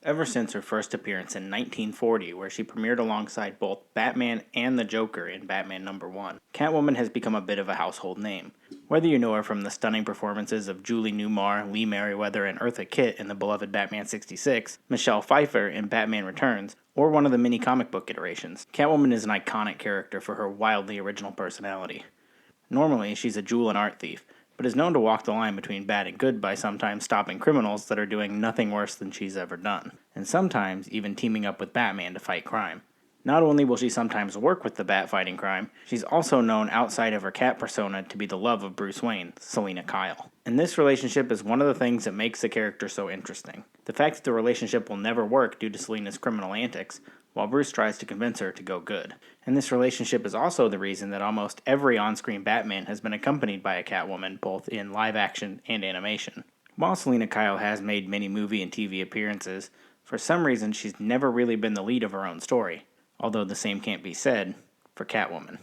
ever since her first appearance in 1940, where she premiered alongside both Batman and the Joker in Batman #1. Catwoman has become a bit of a household name. Whether you know her from the stunning performances of Julie Newmar, Lee Merriweather, and Eartha Kitt in the beloved Batman '66, Michelle Pfeiffer in Batman Returns, or one of the mini comic book iterations, Catwoman is an iconic character for her wildly original personality. Normally, she's a jewel and art thief, but is known to walk the line between bad and good by sometimes stopping criminals that are doing nothing worse than she's ever done, and sometimes even teaming up with Batman to fight crime. Not only will she sometimes work with the Bat fighting crime, she's also known outside of her cat persona to be the love of Bruce Wayne, Selina Kyle. And this relationship is one of the things that makes the character so interesting. The fact that the relationship will never work due to Selina's criminal antics, while Bruce tries to convince her to go good. And this relationship is also the reason that almost every on-screen Batman has been accompanied by a Catwoman, both in live action and animation. While Selina Kyle has made many movie and TV appearances, for some reason she's never really been the lead of her own story, although the same can't be said for Catwoman.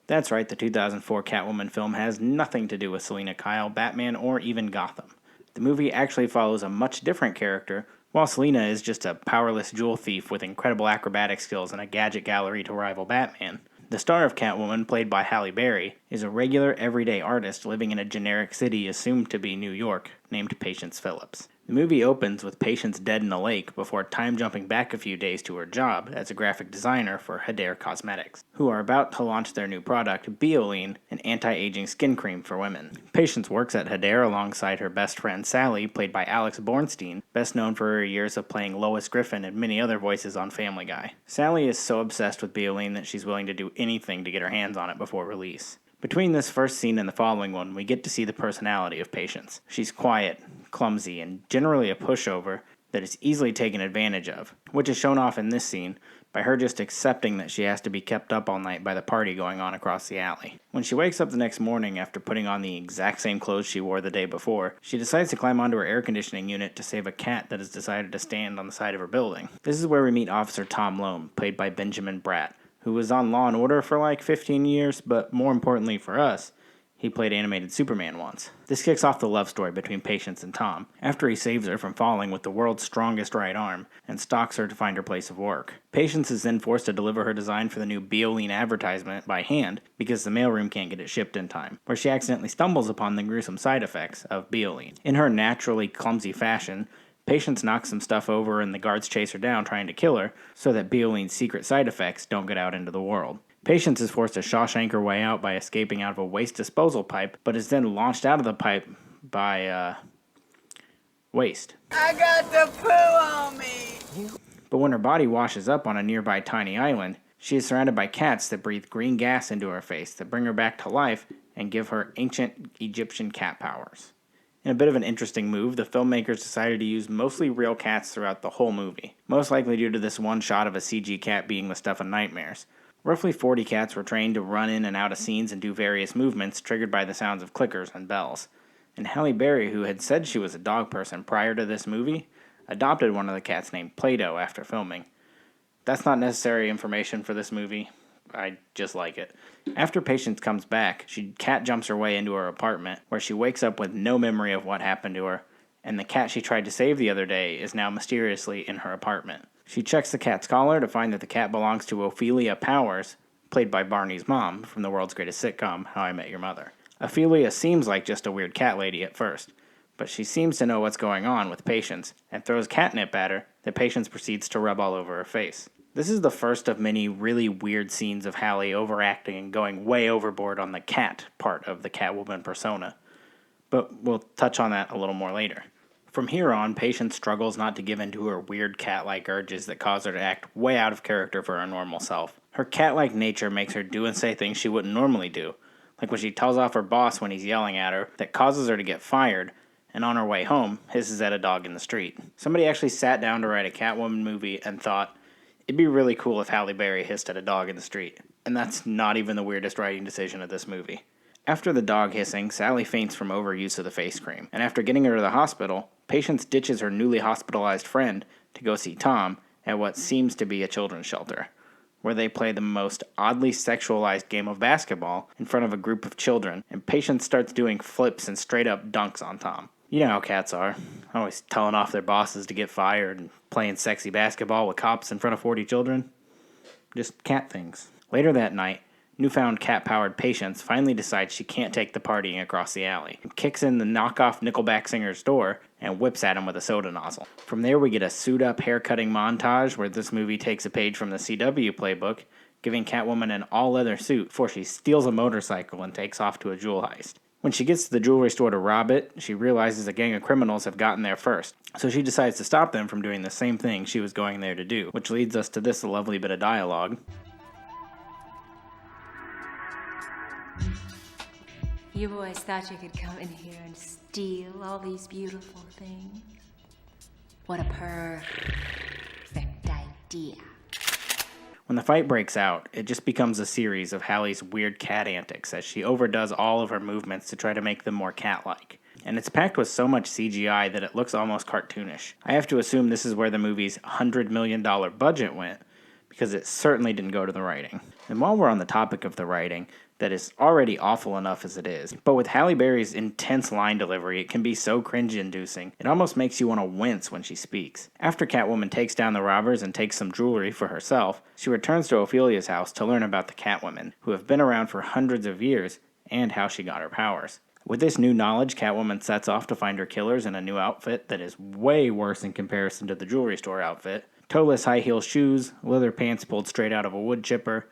That's right, the 2004 Catwoman film has nothing to do with Selina Kyle, Batman, or even Gotham. The movie actually follows a much different character, while Selina is just a powerless jewel thief with incredible acrobatic skills and a gadget gallery to rival Batman. The star of Catwoman, played by Halle Berry, is a regular, everyday artist living in a generic city assumed to be New York, named Patience Phillips. The movie opens with Patience dead in a lake before time-jumping back a few days to her job as a graphic designer for Hedare Cosmetics, who are about to launch their new product, Bioline, an anti-aging skin cream for women. Patience works at Hedare alongside her best friend Sally, played by Alex Bornstein, best known for her years of playing Lois Griffin and many other voices on Family Guy. Sally is so obsessed with Bioline that she's willing to do anything to get her hands on it before release. Between this first scene and the following one, we get to see the personality of Patience. She's quiet, clumsy, and generally a pushover that is easily taken advantage of, which is shown off in this scene by her just accepting that she has to be kept up all night by the party going on across the alley. When she wakes up the next morning after putting on the exact same clothes she wore the day before, she decides to climb onto her air conditioning unit to save a cat that has decided to stand on the side of her building. This is where we meet Officer Tom Loam, played by Benjamin Bratt, who was on Law & Order for like 15 years, but more importantly for us, he played animated Superman once. This kicks off the love story between Patience and Tom, after he saves her from falling with the world's strongest right arm, and stalks her to find her place of work. Patience is then forced to deliver her design for the new Bioline advertisement by hand, because the mailroom can't get it shipped in time, where she accidentally stumbles upon the gruesome side effects of Bioline. In her naturally clumsy fashion, Patience knocks some stuff over and the guards chase her down trying to kill her, so that Bioline's secret side effects don't get out into the world. Patience is forced to Shawshank her way out by escaping out of a waste disposal pipe, but is then launched out of the pipe by, waste. I got the poo on me! But when her body washes up on a nearby tiny island, she is surrounded by cats that breathe green gas into her face that bring her back to life and give her ancient Egyptian cat powers. In a bit of an interesting move, the filmmakers decided to use mostly real cats throughout the whole movie, most likely due to this one shot of a CG cat being the stuff of nightmares. Roughly 40 cats were trained to run in and out of scenes and do various movements triggered by the sounds of clickers and bells. And Halle Berry, who had said she was a dog person prior to this movie, adopted one of the cats named Play-Doh after filming. That's not necessary information for this movie. I just like it. After Patience comes back, she cat jumps her way into her apartment, where she wakes up with no memory of what happened to her, and the cat she tried to save the other day is now mysteriously in her apartment. She checks the cat's collar to find that the cat belongs to Ophelia Powers, played by Barney's mom from the world's greatest sitcom, How I Met Your Mother. Ophelia seems like just a weird cat lady at first, but she seems to know what's going on with Patience and throws catnip at her that Patience proceeds to rub all over her face. This is the first of many really weird scenes of Halle overacting and going way overboard on the cat part of the Catwoman persona, but we'll touch on that a little more later. From here on, Patience struggles not to give in to her weird cat-like urges that cause her to act way out of character for her normal self. Her cat-like nature makes her do and say things she wouldn't normally do, like when she tells off her boss when he's yelling at her, that causes her to get fired, and on her way home, hisses at a dog in the street. Somebody actually sat down to write a Catwoman movie and thought, it'd be really cool if Halle Berry hissed at a dog in the street. And that's not even the weirdest writing decision of this movie. After the dog hissing, Sally faints from overuse of the face cream, and after getting her to the hospital, Patience ditches her newly hospitalized friend to go see Tom at what seems to be a children's shelter, where they play the most oddly sexualized game of basketball in front of a group of children, and Patience starts doing flips and straight-up dunks on Tom. You know how cats are, always telling off their bosses to get fired and playing sexy basketball with cops in front of 40 children. Just cat things. Later that night, newfound cat-powered Patience finally decides she can't take the partying across the alley, and kicks in the knockoff Nickelback singer's door and whips at him with a soda nozzle. From there we get a suit-up hair-cutting montage where this movie takes a page from the CW playbook, giving Catwoman an all-leather suit before she steals a motorcycle and takes off to a jewel heist. When she gets to the jewelry store to rob it, she realizes a gang of criminals have gotten there first, so she decides to stop them from doing the same thing she was going there to do, which leads us to this lovely bit of dialogue. You boys thought you could come in here and steal all these beautiful things? What a perfect idea. When the fight breaks out, it just becomes a series of Hallie's weird cat antics as she overdoes all of her movements to try to make them more cat-like. And it's packed with so much CGI that it looks almost cartoonish. I have to assume this is where the movie's $100 million budget went, because it certainly didn't go to the writing. And while we're on the topic of the writing, that is already awful enough as it is, but with Halle Berry's intense line delivery, it can be so cringe-inducing, it almost makes you want to wince when she speaks. After Catwoman takes down the robbers and takes some jewelry for herself, she returns to Ophelia's house to learn about the Catwomen, who have been around for hundreds of years, and how she got her powers. With this new knowledge, Catwoman sets off to find her killers in a new outfit that is way worse in comparison to the jewelry store outfit. Toeless high-heel shoes, leather pants pulled straight out of a wood chipper,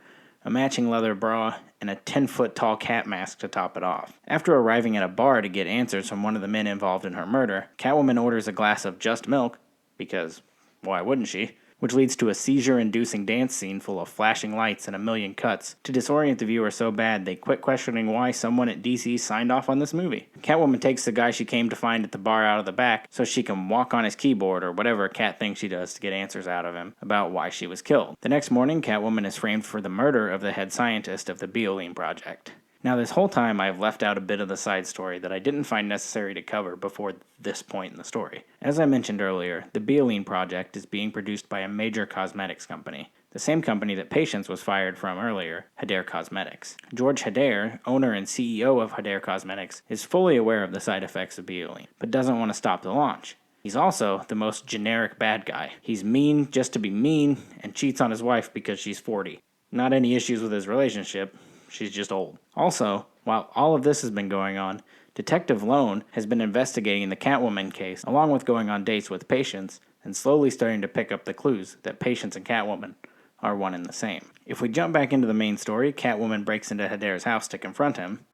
a matching leather bra, and a 10-foot-tall cat mask to top it off. After arriving at a bar to get answers from one of the men involved in her murder, Catwoman orders a glass of just milk, because why wouldn't she? Which leads to a seizure-inducing dance scene full of flashing lights and a million cuts to disorient the viewer so bad they quit questioning why someone at DC signed off on this movie. Catwoman takes the guy she came to find at the bar out of the back so she can walk on his keyboard or whatever cat thing she does to get answers out of him about why she was killed. The next morning, Catwoman is framed for the murder of the head scientist of the Bafflingly project. Now, this whole time, I have left out a bit of the side story that I didn't find necessary to cover before this point in the story. As I mentioned earlier, the Bafflingly project is being produced by a major cosmetics company, the same company that Patience was fired from earlier, Hedare Cosmetics. George Hedare, owner and CEO of Hedare Cosmetics, is fully aware of the side effects of Bafflingly, but doesn't want to stop the launch. He's also the most generic bad guy. He's mean just to be mean and cheats on his wife because she's 40. Not any issues with his relationship. She's just old. Also, while all of this has been going on, Detective Lone has been investigating the Catwoman case, along with going on dates with Patience, and slowly starting to pick up the clues that Patience and Catwoman are one and the same. If we jump back into the main story, Catwoman breaks into Hedare's house to confront him,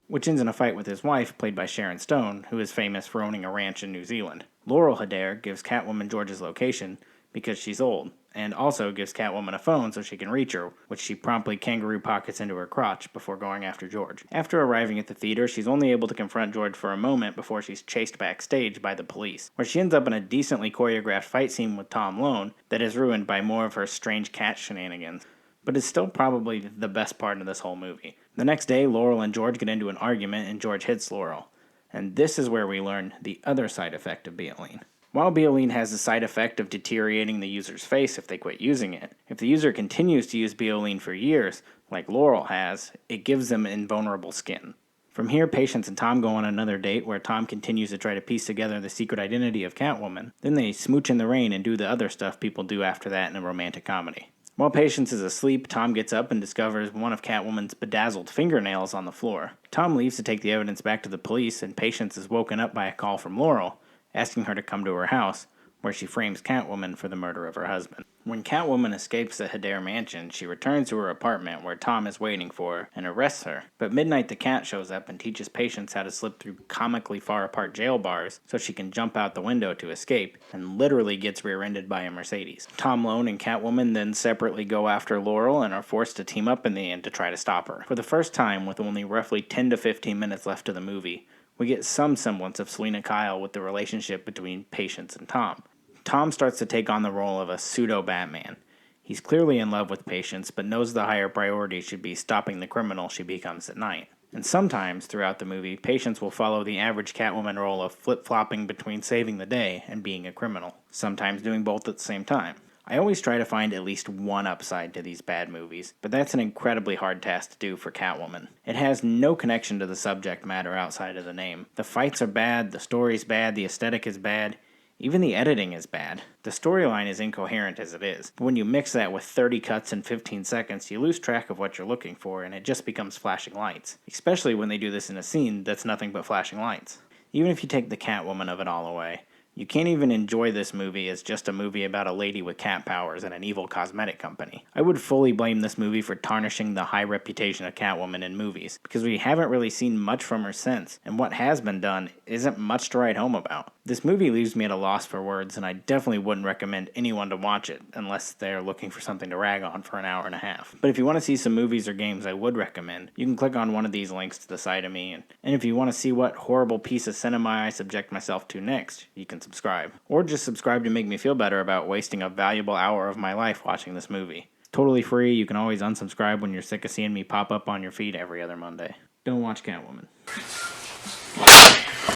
which ends in a fight with his wife, played by Sharon Stone, who is famous for owning a ranch in New Zealand. Laurel Hedare gives Catwoman George's location because she's old, and also gives Catwoman a phone so she can reach her, which she promptly kangaroo pockets into her crotch before going after George. After arriving at the theater, she's only able to confront George for a moment before she's chased backstage by the police, where she ends up in a decently choreographed fight scene with Tom Lone that is ruined by more of her strange cat shenanigans, but is still probably the best part of this whole movie. The next day, Laurel and George get into an argument and George hits Laurel, and this is where we learn the other side effect of Bafflingly. While Bafflingly has the side effect of deteriorating the user's face if they quit using it, if the user continues to use Bafflingly for years, like Laurel has, it gives them invulnerable skin. From here, Patience and Tom go on another date where Tom continues to try to piece together the secret identity of Catwoman. Then they smooch in the rain and do the other stuff people do after that in a romantic comedy. While Patience is asleep, Tom gets up and discovers one of Catwoman's bedazzled fingernails on the floor. Tom leaves to take the evidence back to the police, and Patience is woken up by a call from Laurel, asking her to come to her house, where she frames Catwoman for the murder of her husband. When Catwoman escapes the Hedare mansion, she returns to her apartment where Tom is waiting for her and arrests her. But Midnight the Cat shows up and teaches Patience how to slip through comically far apart jail bars so she can jump out the window to escape, and literally gets rear-ended by a Mercedes. Tom Lone and Catwoman then separately go after Laurel and are forced to team up in the end to try to stop her. For the first time, with only roughly 10 to 15 minutes left of the movie, we get some semblance of Selina Kyle with the relationship between Patience and Tom. Tom starts to take on the role of a pseudo-Batman. He's clearly in love with Patience, but knows the higher priority should be stopping the criminal she becomes at night. And sometimes, throughout the movie, Patience will follow the average Catwoman role of flip-flopping between saving the day and being a criminal, sometimes doing both at the same time. I always try to find at least one upside to these bad movies, but that's an incredibly hard task to do for Catwoman. It has no connection to the subject matter outside of the name. The fights are bad, the story's bad, the aesthetic is bad. Even the editing is bad. The storyline is incoherent as it is, but when you mix that with 30 cuts in 15 seconds, you lose track of what you're looking for and it just becomes flashing lights. Especially when they do this in a scene that's nothing but flashing lights. Even if you take the Catwoman of it all away, you can't even enjoy this movie as just a movie about a lady with cat powers and an evil cosmetic company. I would fully blame this movie for tarnishing the high reputation of Catwoman in movies, because we haven't really seen much from her since, and what has been done isn't much to write home about. This movie leaves me at a loss for words, and I definitely wouldn't recommend anyone to watch it unless they're looking for something to rag on for an hour and a half. But if you want to see some movies or games I would recommend, you can click on one of these links to the side of me, and if you want to see what horrible piece of cinema I subject myself to next, you can subscribe. Or just subscribe to make me feel better about wasting a valuable hour of my life watching this movie. It's totally free. You can always unsubscribe when you're sick of seeing me pop up on your feed every other Monday. Don't watch Catwoman.